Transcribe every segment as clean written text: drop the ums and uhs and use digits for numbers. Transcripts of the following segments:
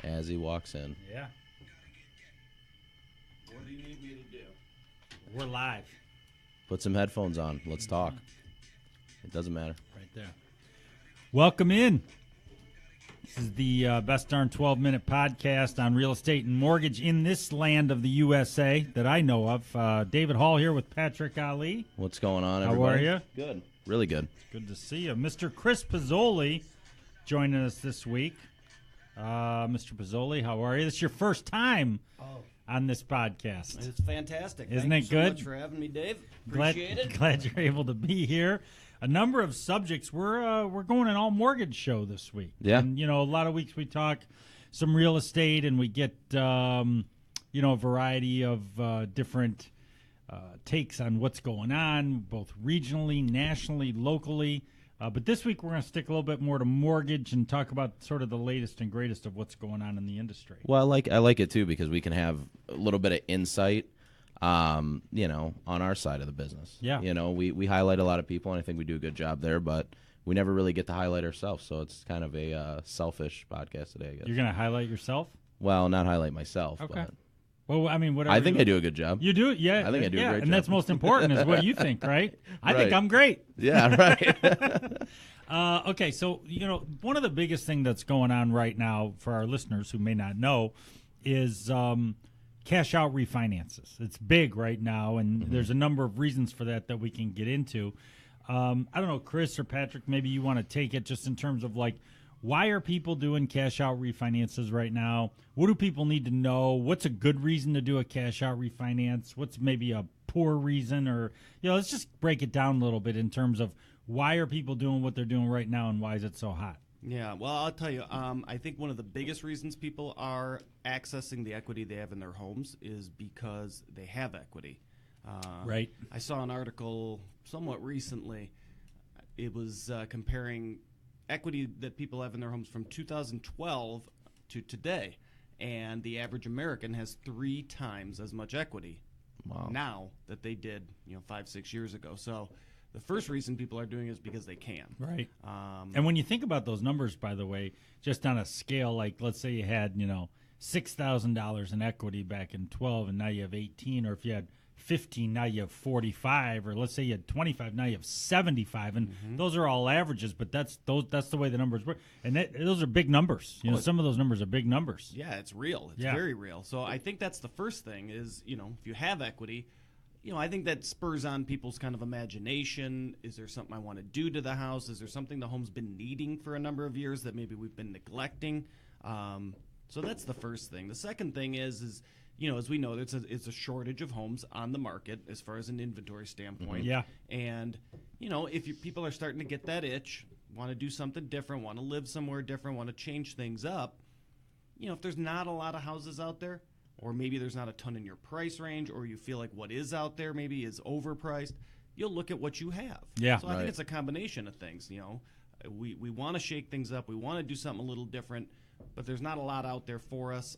as he walks in. Yeah. What do you need me to do? We're live. Put some headphones on. Let's talk. It doesn't matter. Right there. Welcome in. This is the best darn 12-minute podcast on real estate and mortgage in this land of the USA that I know of. David Hall here with Patrick Ali. What's going on, everybody? How are you? Good. Really good. Good to see you. Mr. Chris Puzzuoli joining us this week. Mr. Puzzuoli, how are you? This is your first time on this podcast. It's fantastic. Isn't Thank it you so good? much for having me, Dave. Appreciate it. Glad you're able to be here. A number of subjects. We're going an all mortgage show this week. Yeah. And, a lot of weeks we talk some real estate and we get, a variety of different takes on what's going on, both regionally, nationally, locally. But this week we're going to stick a little bit more to mortgage and talk about sort of the latest and greatest of what's going on in the industry. Well, I like it, too, because we can have a little bit of insight, on our side of the business. Yeah. We highlight a lot of people, and I think we do a good job there, but we never really get to highlight ourselves, so it's kind of a selfish podcast today, I guess. You're going to highlight yourself? Well, not highlight myself, Okay. but Well, I mean, whatever. I think I do a good job. You do? Yeah. I think I do a great and job. that's most important is what you think, right? I think Right. I'm great. Yeah, right. Okay, so, one of the biggest thing that's going on right now for our listeners who may not know is cash out refinances. It's big right now, and there's a number of reasons for that we can get into. I don't know, Chris or Patrick, maybe you want to take it just in terms of why are people doing cash out refinances right now? What do people need to know? What's a good reason to do a cash out refinance? What's maybe a poor reason? Or, let's just break it down a little bit in terms of why are people doing what they're doing right now and why is it so hot? Yeah, well, I'll tell you, I think one of the biggest reasons people are accessing the equity they have in their homes is because they have equity. Right. I saw an article somewhat recently. It was comparing equity that people have in their homes from 2012 to today, and the average American has 3 times as much equity now that they did 5-6 years ago. So the first reason people are doing it is because they can. Right. And when you think about those numbers, by the way, just on a scale, let's say you had $6,000 in equity back in 12 and now you have 18, or if you had 15, now you have 45, or let's say you had 25, now you have 75, and those are all averages, but that's the way the numbers work, and those are big numbers. Some of those numbers are big numbers. Yeah, it's real. It's very real. So I think that's the first thing is, if you have equity, I think that spurs on people's kind of imagination. Is there something I want to do to the house? Is there something the home's been needing for a number of years that maybe we've been neglecting? So that's the first thing. The second thing is as we know, it's a shortage of homes on the market as far as an inventory standpoint. Yeah. And, if people are starting to get that itch, want to do something different, want to live somewhere different, want to change things up, if there's not a lot of houses out there, or maybe there's not a ton in your price range, or you feel like what is out there maybe is overpriced, you'll look at what you have. Yeah. So I think it's a combination of things, We want to shake things up. We want to do something a little different. But there's not a lot out there for us.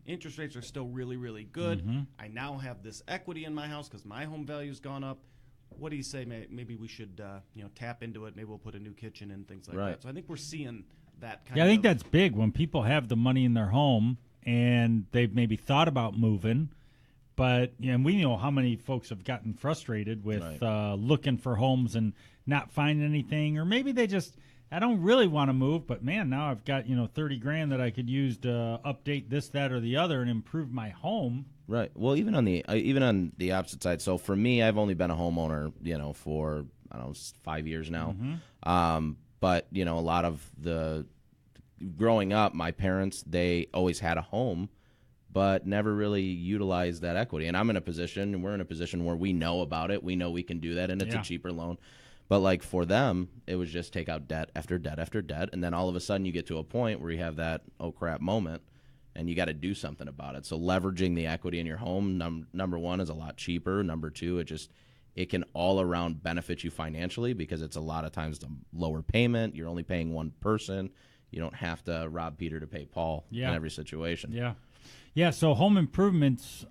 Interest rates are still really, really good. I now have this equity in my house because my home value's gone up. What do you say? Maybe we should, tap into it. Maybe we'll put a new kitchen in, things like that. So I think we're seeing that kind of. Yeah, I think that's big when people have the money in their home and they've maybe thought about moving. But and we know how many folks have gotten frustrated with looking for homes and not finding anything, or maybe they just. I don't really want to move, but man, now I've got $30,000 that I could use to update this, that, or the other, and improve my home. Right. Well, even on the opposite side. So for me, I've only been a homeowner, for 5 years now. But a lot of the growing up, my parents, they always had a home, but never really utilized that equity. And we're in a position where we know about it. We know we can do that, and it's a cheaper loan. But for them, it was just take out debt after debt after debt, and then all of a sudden you get to a point where you have that oh crap moment, and you got to do something about it. So leveraging the equity in your home, number one, is a lot cheaper. Number two, it can all around benefit you financially because it's a lot of times the lower payment. You're only paying one person. You don't have to rob Peter to pay Paul in every situation. Yeah. So home improvements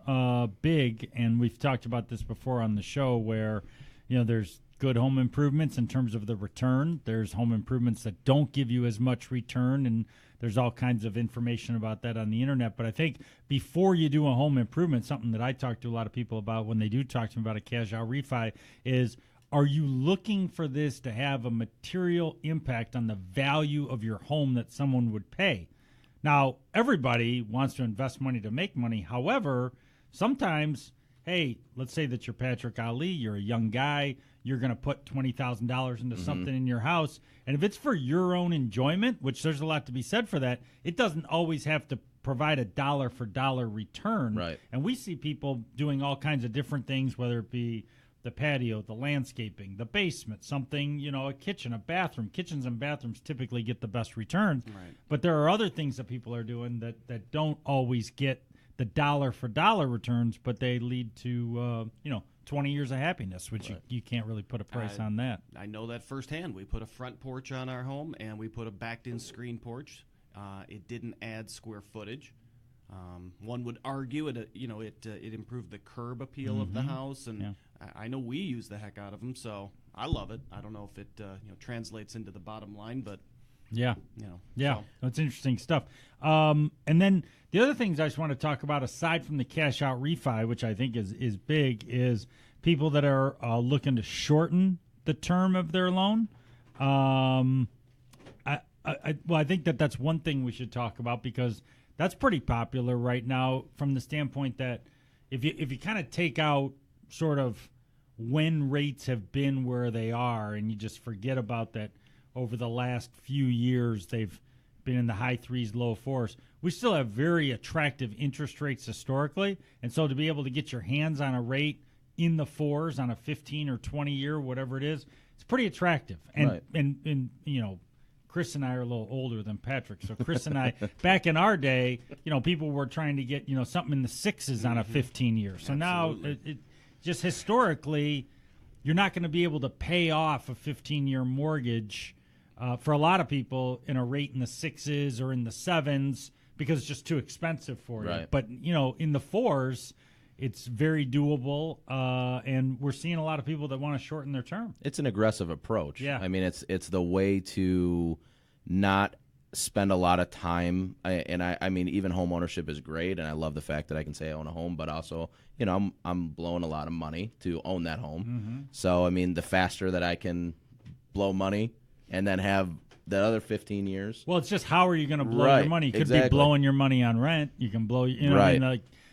big, and we've talked about this before on the show where there's good home improvements in terms of the return. There's home improvements that don't give you as much return, and there's all kinds of information about that on the internet. But I think before you do a home improvement, something that I talk to a lot of people about when they do talk to me about a cash-out refi is, are you looking for this to have a material impact on the value of your home that someone would pay? Now, everybody wants to invest money to make money. However, sometimes, hey, let's say that you're Patrick Ali, you're a young guy, you're going to put $20,000 into something in your house. And if it's for your own enjoyment, which there's a lot to be said for that, it doesn't always have to provide a dollar for dollar return. Right. And we see people doing all kinds of different things, whether it be the patio, the landscaping, the basement, something, a kitchen, a bathroom. Kitchens and bathrooms typically get the best returns. Right. But there are other things that people are doing that don't always get the dollar for dollar returns, but they lead to 20 years of happiness, which you can't really put a price on that. I know that firsthand. We put a front porch on our home, and we put a backed-in screen porch. It didn't add square footage. One would argue it improved the curb appeal of the house, and I know we use the heck out of them, so I love it. I don't know if it translates into the bottom line, but That's interesting stuff. And then the other things I just want to talk about, aside from the cash out refi, which I think is big, is people that are looking to shorten the term of their loan. I think that's one thing we should talk about, because that's pretty popular right now, from the standpoint that if you kind of take out sort of when rates have been where they are, and you just forget about that over the last few years they've been in the high threes, low fours, we still have very attractive interest rates historically. And so to be able to get your hands on a rate in the fours on a 15 or 20 year, whatever it is, it's pretty attractive. And and Chris and I are a little older than Patrick. So Chris and I, back in our day, people were trying to get, something in the sixes on a 15 year. So Absolutely. Now it just historically, you're not going to be able to pay off a 15-year mortgage for a lot of people in a rate in the sixes or in the sevens, because it's just too expensive for you. But, in the fours, it's very doable, and we're seeing a lot of people that want to shorten their term. It's an aggressive approach. Yeah. I mean, it's the way to not spend a lot of time. I mean, even home ownership is great, and I love the fact that I can say I own a home, but also, I'm blowing a lot of money to own that home. Mm-hmm. So, I mean, the faster that I can blow money and then have that other 15 years. Well, it's just, how are you going to blow your money? You could be blowing your money on rent. You can blow,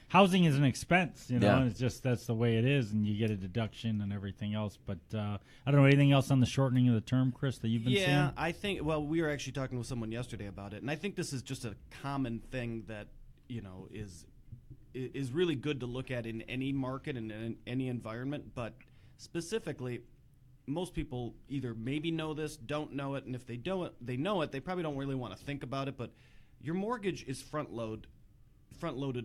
housing is an expense, and it's just, that's the way it is, and you get a deduction and everything else. But I don't know, anything else on the shortening of the term, Chris, that you've been seeing? Yeah, I think, we were actually talking with someone yesterday about it, and I think this is just a common thing that, is really good to look at in any market and in any environment, but specifically, most people either maybe know this, don't know it, and if they know it, they probably don't really want to think about it, but your mortgage is front-loaded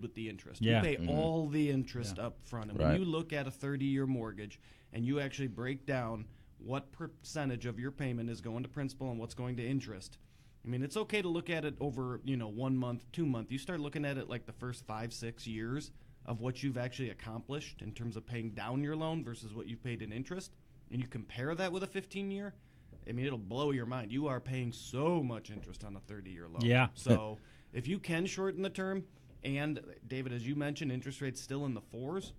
with the interest. Yeah. You pay all the interest up front. And when you look at a 30-year mortgage and you actually break down what percentage of your payment is going to principal and what's going to interest, I mean, it's okay to look at it over, 1 month, 2 months. You start looking at it like the first 5-6 years of what you've actually accomplished in terms of paying down your loan versus what you paid in interest, and you compare that with a 15-year, I mean, it'll blow your mind. You are paying so much interest on a 30-year loan. Yeah. So if you can shorten the term, and David, as you mentioned, interest rates still in the fours,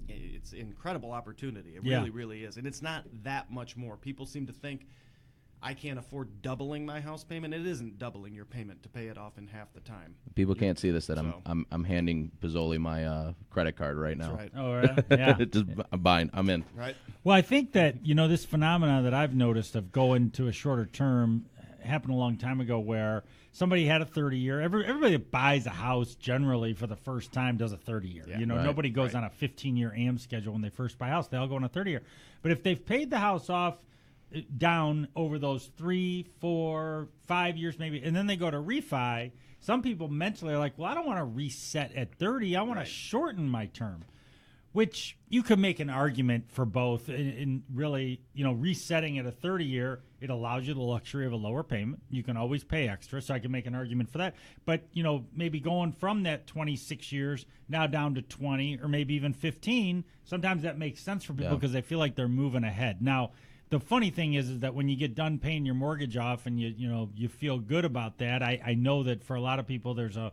it's an incredible opportunity. It really, really is. And it's not that much more. People seem to think, I can't afford doubling my house payment. It isn't doubling your payment to pay it off in half the time. People can't see this, that I'm handing Puzzuoli my credit card right now. That's right. Oh, right. Yeah. Just buying. I'm in. Right. Well, I think that, this phenomena that I've noticed of going to a shorter term happened a long time ago, where somebody had a 30-year. Everybody that buys a house generally for the first time does a 30-year. Yeah, Nobody goes on a 15-year AM schedule when they first buy a house. They all go on a 30-year. But if they've paid the house off down over those 3, 4, 5 years maybe, and then they go to refi, some people mentally are like, well, I don't want to reset at 30. I want to shorten my term. which you could make an argument for both. In really, resetting at a 30-year, it allows you the luxury of a lower payment. You can always pay extra, so I can make an argument for that. But, maybe going from that 26 years now down to 20 or maybe even 15, sometimes that makes sense for people because they feel like they're moving ahead. Now, the funny thing is that when you get done paying your mortgage off and you feel good about that, I know that for a lot of people there's a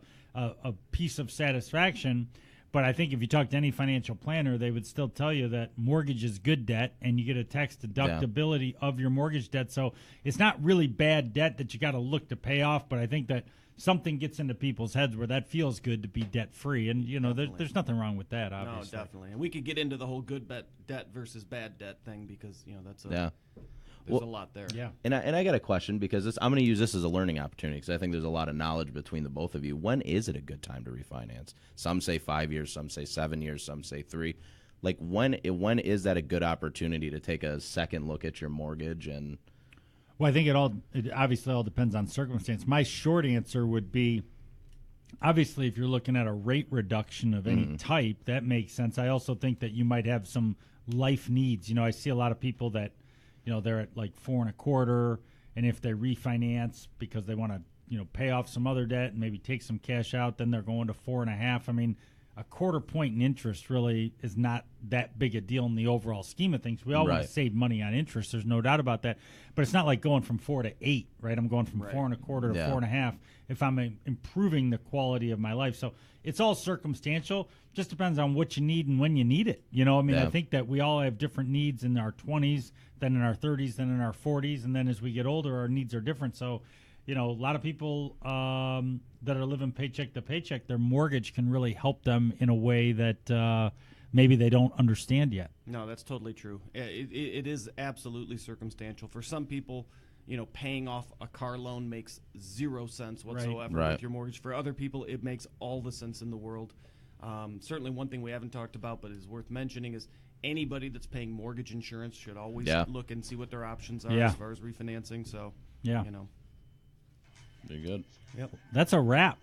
piece of satisfaction. But I think if you talk to any financial planner, they would still tell you that mortgage is good debt, and you get a tax deductibility of your mortgage debt. So it's not really bad debt that you got to look to pay off. But I think that something gets into people's heads where that feels good to be debt free, and there's nothing wrong with that. Obviously, no, definitely. And we could get into the whole good debt versus bad debt thing because that's there's a lot there. Yeah. And I got a question because I'm going to use this as a learning opportunity because I think there's a lot of knowledge between the both of you. When is it a good time to refinance? Some say 5 years, some say 7 years, some say 3. Like when is that a good opportunity to take a second look at your mortgage? And well, I think it obviously all depends on circumstance. My short answer would be, obviously, if you're looking at a rate reduction of any type, that makes sense. I also think that you might have some life needs. I see a lot of people that they're at like 4.25%, and if they refinance because they want to, pay off some other debt and maybe take some cash out, then they're going to 4.5%. I mean, a quarter point in interest really is not that big a deal in the overall scheme of things. We all want to save money on interest. There's no doubt about that. But it's not like going from 4 to 8, right? I'm going from 4.25% to 4.5% if I'm improving the quality of my life. So it's all circumstantial. Just depends on what you need and when you need it. I think that we all have different needs in our 20s, then in our 30s, then in our 40s, and then as we get older, our needs are different. So, a lot of people that are living paycheck to paycheck, their mortgage can really help them in a way that maybe they don't understand yet. No, that's totally true. It is absolutely circumstantial. For some people, paying off a car loan makes 0 sense whatsoever with your mortgage. For other people, it makes all the sense in the world. Certainly one thing we haven't talked about but is worth mentioning is anybody that's paying mortgage insurance should always look and see what their options are as far as refinancing. So, Very good. Yep. That's a wrap.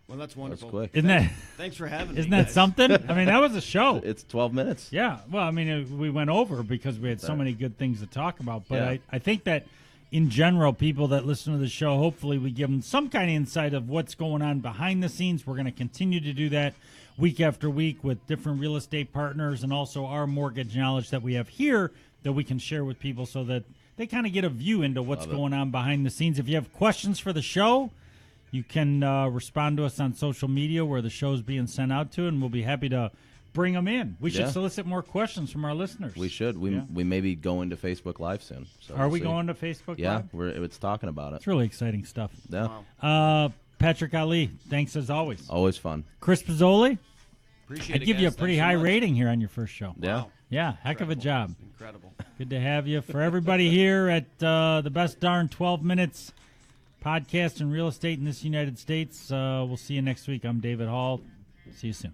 Well, that's wonderful. That's quick. Isn't that? Thanks for having me. Isn't that something? I mean, that was a show. It's 12 minutes. Yeah. Well, I mean, we went over because we had so many good things to talk about. But I think that in general, people that listen to the show, hopefully we give them some kind of insight of what's going on behind the scenes. We're going to continue to do that week after week with different real estate partners and also our mortgage knowledge that we have here that we can share with people so that they kind of get a view into what's going on behind the scenes. If you have questions for the show, you can respond to us on social media where the show's being sent out to, and we'll be happy to bring them in. We should solicit more questions from our listeners. We should. We may be going to Facebook Live soon. So Are we going to Facebook Live? Yeah, it's talking about it. It's really exciting stuff. Yeah. Wow. Patrick Ali, thanks as always. Always fun. Chris Puzzuoli, Appreciate I'd it, give you a guys. pretty Thanks so high much. rating here on your first show. Yeah. Wow. Yeah, heck of a job. Incredible. Good to have you. For everybody here at the best darn 12 minutes podcast in real estate in this United States, we'll see you next week. I'm David Hall. See you soon.